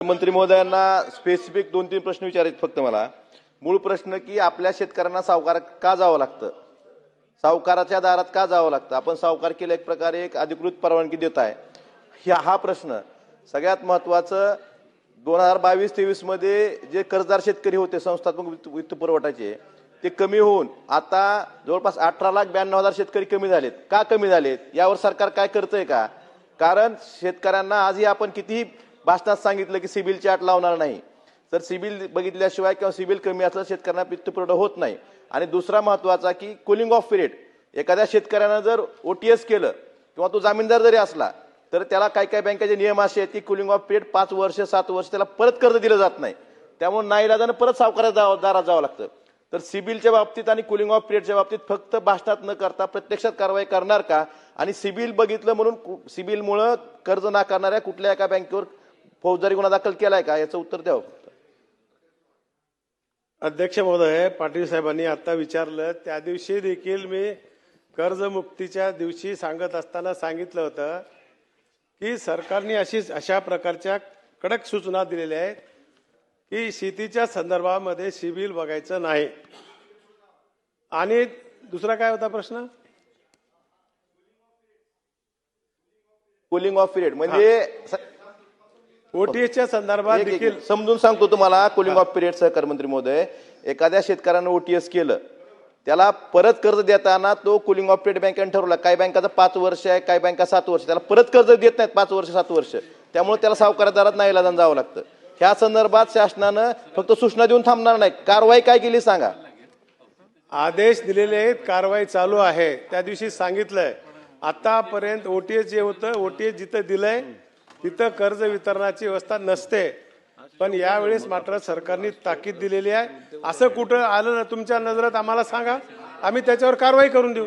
मंत्री महोदयांना स्पेसिफिक 2-3 प्रश्न विचारायचे फक्त मला। मूळ प्रश्न की आपल्या शेतकऱ्यांना सावकार का जावं लागतं, सावकाराच्या दारात का जावं लागतं, आपण सावकार केला एक प्रकारे एक अधिकृत परवानगी देत आहे, हा प्रश्न सगळ्यात महत्त्वाचं। 2022-23 मध्ये जे कर्जदार शेतकरी होते संस्थात्मक वित्त पुरवठाचे ते कमी होऊन आता जवळपास 18,92,000 शेतकरी कमी झालेत। का कमी झालेत यावर सरकार काय करतंय का? कारण शेतकऱ्यांना आजही आपण कितीही भाषणात सांगितलं की सिबिलची अट लावणार नाही, तर सिबिल बघितल्याशिवाय किंवा सिबिल कमी असलं शेतकऱ्यांना वित्त पुरवठा होत नाही। आणि दुसरा महत्त्वाचा की कूलिंग ऑफ पिरियड, एखाद्या शेतकऱ्यानं जर ओटीएस केलं किंवा तो जामीनदार जरी असला तर त्याला काही काही बँकेचे नियम असे आहेत की कूलिंग ऑफ पिरियड 5 वर्ष 7 वर्ष त्याला परत कर्ज दिलं जात नाही, त्यामुळे नाईलाजानं परत सावकाराच्या दारात जावं लागतं। तर सिबिलच्या बाबतीत आणि कूलिंग ऑफ पिरियडच्या बाबतीत फक्त भाषणात न करता प्रत्यक्षात कारवाई करणार का? आणि सिबिल बघितलं म्हणून सिबिलमुळे कर्ज नाकारणाऱ्या कुठल्या एका बँकेवर फौजदारी गुन्हा दाखल केलाय का, याचं उत्तर द्यावं। अध्यक्ष महोदय, पाटील साहेबांनी आता विचारलं त्या दिवशी देखील मी कर्जमुक्तीच्या दिवशी सांगत असताना सांगितलं होतं की सरकारने अशा प्रकारच्या कडक सूचना दिलेल्या आहेत की शेतीच्या संदर्भामध्ये सिबिल बघायचं नाही। आणि दुसरा काय होता प्रश्न? कूलिंग ऑफ पिरियड म्हणजे ओटीएसच्या संदर्भात देखील समजून सांगतो तुम्हाला। कूलिंग ऑफ पिरियड सहकार मंत्री महोदय, एखाद्या शेतकऱ्यानं ओटीएस केलं त्याला परत कर्ज देताना तो कूलिंग ऑफ पिरियड बँकेने ठरवला, काही बँकाचा 5 वर्ष आहे, काही बँका 7 वर्ष, त्याला परत कर्ज देत नाहीत 5 वर्ष 7 वर्ष, त्यामुळे त्याला सावकाराच्या दारात नाईलाजानं जावं लागतं। ह्या संदर्भात शासनानं फक्त सूचना देऊन थांबणार नाही, कारवाई काय केली सांगा। आदेश दिलेले आहेत, कारवाई चालू आहे। त्या दिवशी सांगितलंय आतापर्यंत ओटीएस जे होतं, ओटीएस जिथं दिलंय तिथं कर्ज वितरणाची व्यवस्था नसते, पण यावेळेस मात्र सरकारने ताकीद दिलेली आहे। असं कुठं आलं ना तुमच्या नजरेत आम्हाला सांगा, आम्ही त्याच्यावर कारवाई करून देऊ।